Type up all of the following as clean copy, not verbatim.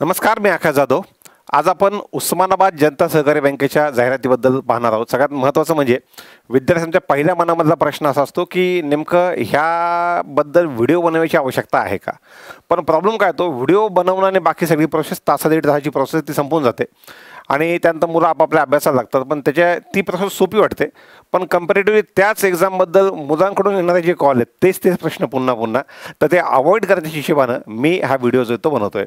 नमस्कार, मी आकाश जाधव. आज आपण उस्मानाबाद जनता सहकारी बँकेच्या जाहिरातीबद्दल पाहणार आहोत. सगळ्यात महत्त्वाचं म्हणजे विद्यार्थ्यांच्या पहिल्या मनामधला प्रश्न असा असतो की नेमकं ह्याबद्दल व्हिडिओ बनवायची आवश्यकता आहे का. पण प्रॉब्लेम काय होतो, व्हिडिओ बनवणं आणि बाकी सगळी प्रोसेस तासा दीड तासाची प्रोसेस ती संपून जाते आणि त्यानंतर मुलं आपापल्या अभ्यासाला लागतात. पण ती प्रोसेस सोपी वाटते, पण कम्पॅरेटिव्हली त्याच एक्झामबद्दल मुलांकडून येणारे जे कॉल आहेत तेच प्रश्न पुन्हा पुन्हा, तर ते अवॉइड करण्याच्या हिशोबानं मी हा व्हिडिओ जो तो बनवतो आहे.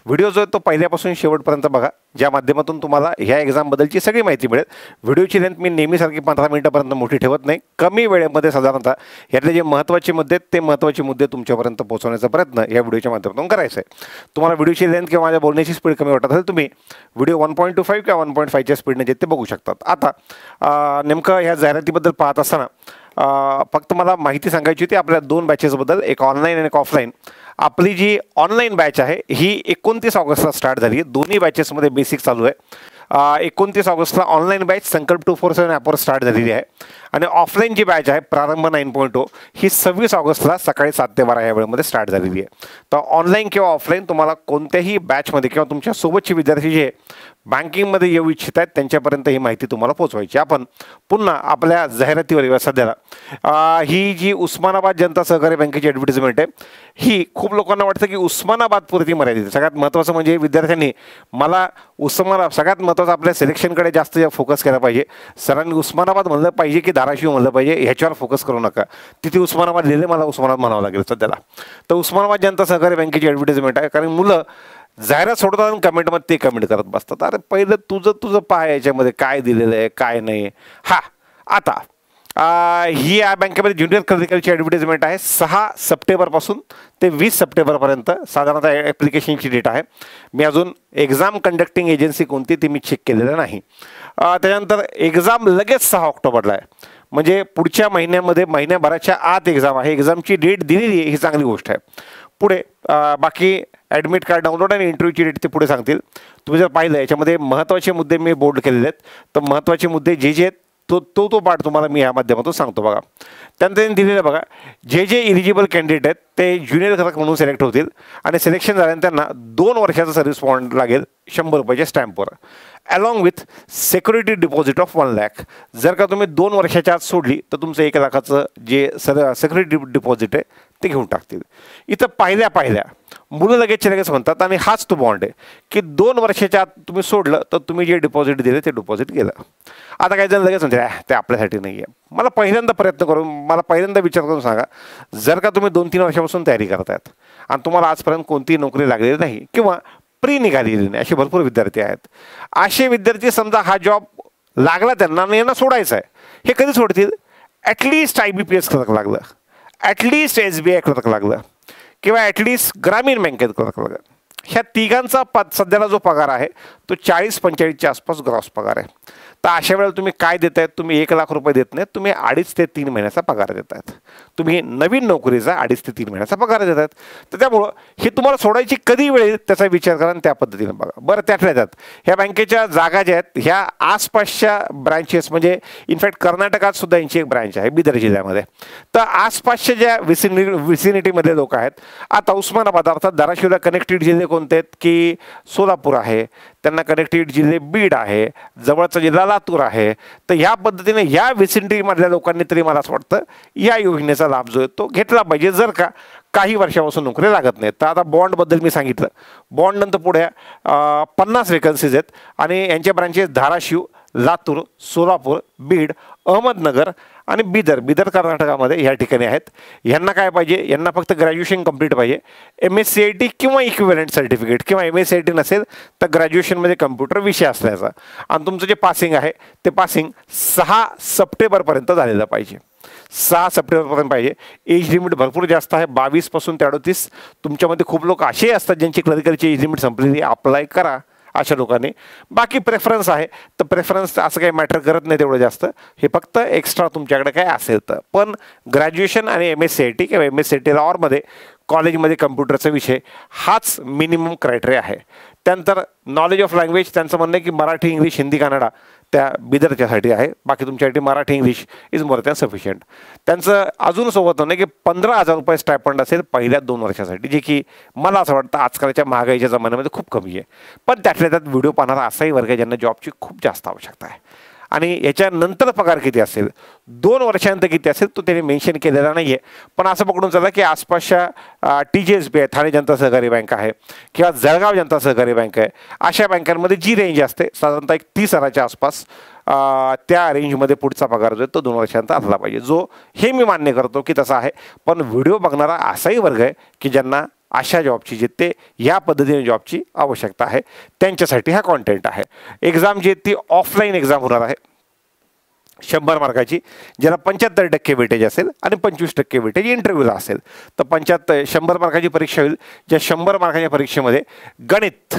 व्हिडिओ जो आहे तो पहिल्यापासून शेवटपर्यंत बघा, ज्या माध्यमातून तुम्हाला ह्या एक्झामबद्दलची सगळी माहिती मिळेल. व्हिडिओची लेंथ मी नेहमीसारखी 15 मिनिटापर्यंत मोठी ठेवत नाही. कमी वेळेमध्ये साधारणतः यातले जे महत्त्वाचे मुद्दे आहेत ते महत्त्वाचे मुद्दे तुमच्यापर्यंत पोहोचवण्याचा प्रयत्न या व्हिडिओच्या माध्यमातून करायचा आहे. तुम्हाला व्हिडिओची लेंथ किंवा माझ्या बोलण्याची स्पीड कमी वाटत असेल, तुम्ही व्हिडिओ 1.25 किंवा 1.5च्या स्पीडने जे ते बघू शकतात. आता नेमकं ह्या जाहिरातीबद्दल पाहत असताना फक्त मला माहिती सांगायची होती आपल्या दोन बॅचेसबद्दल, एक ऑनलाईन आणि एक ऑफलाईन. आपली जी ऑनलाईन बॅच आहे ही 29 ऑगस्टला स्टार्ट झाली आहे. दोन्ही बॅचेसमध्ये बेसिक चालू आहे. 29 ऑगस्टला ऑनलाईन बॅच संकल्प 247 ॲपवर स्टार्ट झालेली आहे आणि ऑफलाईन जी बॅच आहे प्रारंभ 9.0 ही 26 ऑगस्टला सकाळी 7 ते 12 या वेळेमध्ये स्टार्ट झालेली आहे. तर ऑनलाईन किंवा ऑफलाईन तुम्हाला कोणत्याही बॅचमध्ये किंवा तुमच्या सोबतचे विद्यार्थी जे बँकिंगमध्ये येऊ इच्छित आहेत त्यांच्यापर्यंत ही माहिती तुम्हाला पोहोचवायची. आपण पुन्हा आपल्या जाहिरातीवर येऊया. सध्याला ही जी उस्मानाबाद जनता सहकारी बँकेची ॲडव्हर्टिजमेंट आहे ही खूप लोकांना वाटतं की उस्मानाबादपुरती मर्यादित आहे. सगळ्यात महत्त्वाचं म्हणजे विद्यार्थ्यांनी मला सगळ्यात महत्त्वाचं आपल्या सिलेक्शनकडे जास्त फोकस केला पाहिजे. सरांनी उस्मानाबाद म्हणलं पाहिजे की धाराशिव म्हणलं पाहिजे ह्याच्यावर फोकस करू नका. तिथे उस्मानाबाद लिहिले, मला उस्मानाबाद म्हणावं लागेल सध्याला. तर उस्मानाबाद जनता सहकारी बँकेची ॲडव्हर्टिजमेंट आहे, कारण मुलं जाहिरात सोडतात आणि कमेंटमध्ये ते कमेंट करत बसतात. अरे पहिलं तुझं पाय याच्यामध्ये काय दिलेलं आहे काय नाही. आता ही या बँकेमध्ये ज्युनियर क्लरिकलची ॲडव्हर्टिजमेंट आहे. 6 सप्टेंबरपासून ते 20 सप्टेंबरपर्यंत साधारणतः ॲप्लिकेशनची डेट आहे. मी अजून एक्झाम कंडक्टिंग एजन्सी कोणती ती मी चेक केलेलं नाही. त्याच्यानंतर एक्झाम लगेच 6 ऑक्टोबरला आहे, म्हणजे पुढच्या महिन्यामध्ये महिन्याभराच्या आत एक्झाम आहे. एक्झामची डेट दिलेली आहे ही चांगली गोष्ट आहे. पुढे बाकी ॲडमिट कार्ड डाउनलोड आणि इंटरव्ह्यूची डेट ते पुढे सांगतील. तुम्ही जर पाहिलं याच्यामध्ये महत्त्वाचे मुद्दे मी बोल्ड केलेले आहेत, तर महत्त्वाचे मुद्दे जे आहेत तो पाठ तुम्हाला मी या माध्यमातून सांगतो. बघा, त्यानंतर त्यांनी दिलेलं बघा, जे इलिजिबल कॅन्डिडेट आहेत ते ज्युनियर क्लर्क म्हणून सिलेक्ट होतील आणि सिलेक्शन झाल्यानंतर त्यांना 2 वर्षाचा सर्व्हिस बॉन्ड लागेल 100 रुपयाच्या स्टॅम्पवर, along with security deposit of 1 lakh. जर का तुम्ही 2 वर्षाच्या आत सोडली तर तुमचं 1 लाखाचं जे सिक्युरिटी डिपॉझिट आहे ते घेऊन टाकतील. इथं पाहिल्या मुलं लगेच म्हणतात आणि हाच तो बॉन्ड आहे की 2 वर्षाच्या आत तुम्ही सोडलं तर तुम्ही जे डिपॉझिट दिले ते डिपॉझिट गेलं. आता काही जण लगेच म्हणते ते आपल्यासाठी नाही आहे. मला पहिल्यांदा विचार करून सांगा, जर का तुम्ही 2-3 वर्षापासून तयारी करतायत आणि तुम्हाला आजपर्यंत कोणतीही नोकरी लागलेली नाही किंवा प्री निघालेली नाही, असे भरपूर विद्यार्थी आहेत. असे विद्यार्थी समजा हा जॉब लागला त्यांना आणि यांना सोडायचा आहे, हे कधी सोडतील? ॲटलिस्ट IBPS क्लर्क लागलं, ॲटलिस्ट SBI क्लर्क लागलं किंवा ॲटलिस्ट ग्रामीण बँकेत क्लर्क लागलं. ह्या तिघांचा सध्याला जो पगार आहे तो 40-45च्या आसपास ग्रॉस पगार आहे. तर अशा वेळेला तुम्ही काय देत आहेत? तुम्ही 1 लाख रुपये देत नाहीत, तुम्ही 2.5 ते 3 महिन्याचा पगार देत आहेत. तुम्ही नवीन नोकरीचा 2.5 ते 3 महिन्याचा पगार देत आहेत. तर त्यामुळं हे तुम्हाला सोडायची कधी वेळ त्याचा विचार करा आणि त्या पद्धतीने बघा. बरं, त्यातल्या त्यात ह्या बँकेच्या जागा ज्या आहेत ह्या आसपासच्या ब्रँचेस, म्हणजे इनफॅक्ट कर्नाटकात सुद्धा यांची एक ब्रँच आहे बिदर जिल्ह्यामध्ये. तर आसपासच्या ज्या विसिनिटीमधले लोक आहेत, आता उस्मानाबाद अर्थात धाराशिवला कनेक्टेड जिल्हे कोणते आहेत की सोलापूर आहे, त्यांना कनेक्टेड जिल्हे बीड आहे, जवळचा जिल्हा लातूर आहे. तर ह्या पद्धतीने या विसिनिटीमधल्या लोकांनी तरी मला असं वाटतं या योजनेचा लाभ जो आहे तो घेतला पाहिजे, जर का काही वर्षापासून नोकरी लागत नाहीत. तर आता बॉन्डबद्दल मी सांगितलं. बॉन्ड नंतर पुढे 50 वेकन्सीज आहेत आणि यांच्या ब्रांचेस धाराशिव, लातूर, सोलापूर, बीड, अहमदनगर आणि बिदर कर्नाटकामध्ये या ठिकाणी आहेत. यांना काय पाहिजे? यांना फक्त ग्रॅज्युएशन कंप्लीट पाहिजे, MSCIT किंवा इक्विव्हॅलंट सर्टिफिकेट, किंवा MSCIT नसेल तर ग्रॅज्युएशनमध्ये कम्प्युटर विषय असल्याचा, आणि तुमचं जे पासिंग आहे ते पासिंग 6 सप्टेंबरपर्यंत झालेलं पाहिजे. 6 सप्टेंबरपर्यंत पाहिजे. एज लिमिट भरपूर जास्त आहे, 22 पासून ते 38. तुमच्यामध्ये खूप लोक असे असतात ज्यांची क्लरिकलची एज लिमिट संपलेली, अप्लाय करा अशा लोकांनी. बाकी प्रेफरन्स आहे, तर प्रेफरन्स असं काही मॅटर करत नाही तेवढं जास्त, हे फक्त एक्स्ट्रा तुमच्याकडे काय असेल तर. पण ग्रॅज्युएशन आणि MSCIT किंवा MSCIT ऑरमध्ये कॉलेजमध्ये कम्प्युटरचा विषय हाच मिनिमम क्रायटेरिया आहे. त्यानंतर नॉलेज ऑफ लँग्वेज, त्यांचं म्हणणं आहे की मराठी, इंग्लिश, हिंदी, कन्नडा त्या बिदरच्यासाठी आहे. बाकी तुमच्यासाठी Marathi English is more than sufficient. त्यांचं अजून सोबत होतं की 15,000 रुपये स्टायपंड असेल पहिल्या 2 वर्षासाठी, जे की मला असं वाटतं आजकालच्या महागाईच्या जमान्यामध्ये खूप कमी आहे. पण त्यातल्या त्यात व्हिडिओ पाहणारा असाही वर्ग आहे ज्यांना जॉबची खूप जास्त आवश्यकता आहे. आणि याच्यानंतर पगार किती असेल, 2 वर्षानंतर किती असेल तो त्यांनी मेन्शन केलेला नाही आहे. पण असं पकडून चला की आसपासच्या TJSB आहे, ठाणे जनता सहकारी बँक आहे, किंवा जळगाव जनता सहकारी बँक आहे, अशा बँकांमध्ये जी रेंज असते साधारणतः एक 30,000च्या आसपास, त्या रेंजमध्ये पुढचा पगार जो आहे तो 2 वर्षांचा असला पाहिजे. जो हे मी मान्य करतो की तसा आहे. पण व्हिडिओ बघणारा असाही वर्ग आहे की ज्यांना अशा जॉबची जे ते या पद्धतीने जॉबची आवश्यकता आहे, त्यांच्यासाठी हा कॉन्टेंट आहे. एक्झाम जी आहे ती ऑफलाईन एक्झाम होणार आहे 100 मार्काची, ज्याला 75% वेटेज असेल आणि 25% वेटेज इंटरव्ह्यूला असेल. तर 100 मार्काची परीक्षा होईल, ज्या 100 मार्काच्या परीक्षेमध्ये गणित,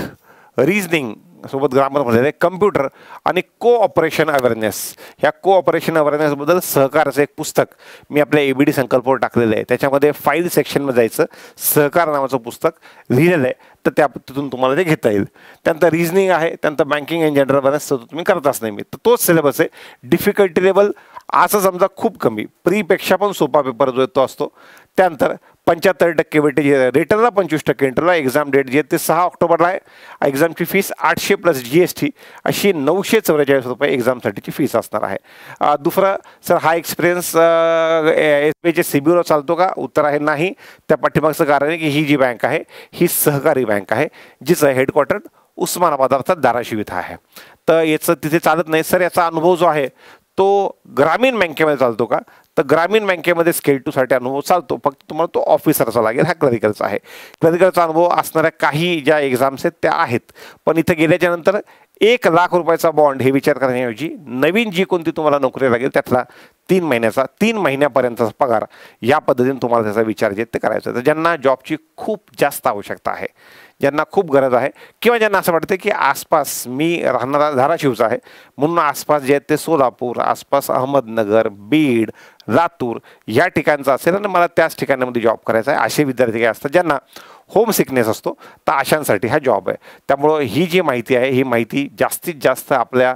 रिझनिंग सोबत ग्रामर मध्ये कम्प्युटर आणि कोऑपरेशन अवेअरनेस, ह्या कोऑपरेशन अवेअरनेसबद्दल सहकाराचं एक पुस्तक मी आपल्या ABD संकल्पवर टाकलेलं आहे. त्याच्यामध्ये फाईल सेक्शनमध्ये जायचं, सहकार नावाचं पुस्तक लिहिलेलं आहे, तर त्या तिथून तुम्हाला ते घेता येईल. त्यानंतर रिझनिंग आहे, त्यानंतर बँकिंग ॲन्ड जनरल अवेअरनेस तुम्ही करताच नाही मी, तर तोच सिलेबस आहे. डिफिकल्टी लेवल असं समजा खूप कमी, प्रीपेक्षा पण सोपा पेपर जो आहे तो असतो. त्यानंतर 75% वेटेज रिटर्नला, 25% इंटरला. एक्झाम डेट जी आहे ते 6 ऑक्टोबरला आहे. एक्झामची फीस 800 प्लस GST अशी 944 रुपये एक्झामसाठीची फीस असणार आहे. दुसरं, सर हा एक्सपिरियन्स SBIच्या CBOला चालतो का? उत्तर आहे नाही. त्या पाठीमागचं कारण आहे की ही जी बँक आहे ही सहकारी बँक आहे, जिचं हेडक्वार्टर उस्मानाबाद अर्थात धाराशिव इथं आहे. तर याचं तिथे चालत नाही. सर याचा अनुभव जो आहे तो ग्रामीण बँकेमध्ये चालतो का? तर ग्रामीण बँकेमध्ये स्केल 2 साठी अनुभव चालतो, फक्त तुम्हाला तो ऑफिसरचा लागेल. हा क्लरिकलचा आहे. क्लरिकलचा अनुभव असणाऱ्या काही ज्या एक्झाम्स आहेत त्या आहेत. पण इथं गेल्याच्या नंतर 1 लाख रुपयाचा बॉन्ड हे विचार करण्याऐवजी नवीन जी कोणती तुम्हाला नोकरी लागेल त्यातला 3 महिन्यापर्यंतचा पगार, या पद्धतीने तुम्हाला त्याचा विचार जे ते करायचा. तर ज्यांना जॉबची खूप जास्त आवश्यकता आहे, ज्यांना खूप गरज आहे, किंवा ज्यांना असं वाटतं की आसपास, मी राहणारा धाराशिवचा आहे म्हणून आसपास जे आहेत ते सोलापूर, आसपास अहमदनगर, बीड, लातूर या ठिकाणचं असेल आणि मला त्याच ठिकाणामध्ये जॉब करायचा आहे, असे विद्यार्थी काय असतात ज्यांना होम सिकनेस असतो, तर अशांसाठी हा जॉब आहे. त्यामुळं ही जी माहिती आहे ही माहिती जास्तीत जास्त आपल्या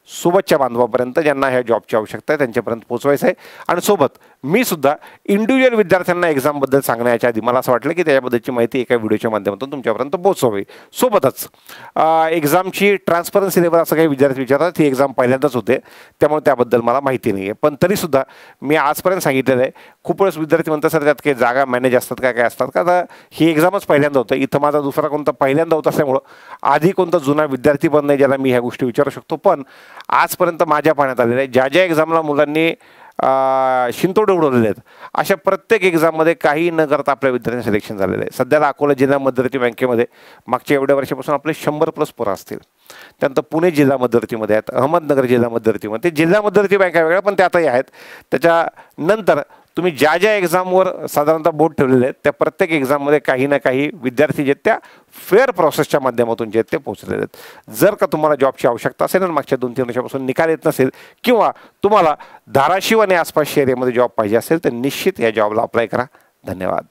सोबतच्या बांधवापर्यंत, ज्यांना ह्या जॉबची आवश्यकता आहे त्यांच्यापर्यंत पोहोचवायचं आहे. आणि सोबत मी सुद्धा इंडिव्हिज्युअल विद्यार्थ्यांना एक्झामबद्दल सांगण्याच्या आधी मला असं वाटलं की त्याच्याबद्दलची माहिती एका व्हिडिओच्या माध्यमातून तुमच्यापर्यंत पोहोचवावी. सोबतच एक्झामची ट्रान्सपरन्सी लेवल असं काही विद्यार्थी विचारतात, ही एक्झाम पहिल्यांदाच होते त्यामुळे त्याबद्दल मला माहिती नाही आहे. पण तरीसुद्धा मी आजपर्यंत सांगितलेलं आहे. खूप वेळेस विद्यार्थी म्हणतात सर त्यात काही जागा मॅनेज असतात काय काय असतात का? आता ही एक्झामच पहिल्यांदा होतं, इथं माझा दुसरा कोणता पहिल्यांदा होत असल्यामुळं आधी कोणता जुना विद्यार्थी पण नाही ज्याला मी ह्या गोष्टी विचारू शकतो. पण आजपर्यंत माझ्या पाहण्यात आलेलं आहे ज्या ज्या एक्झामला मुलांनी शिंतोडे उडवलेले आहेत अशा प्रत्येक एक्झाममध्ये काही न करता आपल्या विद्यार्थ्यांचं सिलेक्शन झालेलं आहे. सध्याला अकोला जिल्हा मध्यवर्ती बँकेमध्ये मागच्या एवढ्या वर्षापासून आपले 100+ पोरं असतील. त्यानंतर पुणे जिल्हा मध्यवर्तीमध्ये आहेत, अहमदनगर जिल्हा मध्यवर्तीमध्ये, जिल्हा मध्यवर्ती बँका वेगळ्या पण त्यातही आहेत. त्याच्यानंतर तुम्ही ज्या ज्या एक्झामवर साधारणतः बोर्ड ठेवलेले आहेत त्या प्रत्येक एक्झाममध्ये काही ना काही विद्यार्थी जे त्या फेअर प्रोसेसच्या माध्यमातून जे ते पोहोचलेले आहेत. जर का तुम्हाला जॉबची आवश्यकता असेल आणि मागच्या 2-3 वर्षापासून निकाल येत नसेल किंवा तुम्हाला धाराशिव आणि आसपासच्या एरियामध्ये जॉब पाहिजे असेल तर निश्चित या जॉबला अप्लाय करा. धन्यवाद.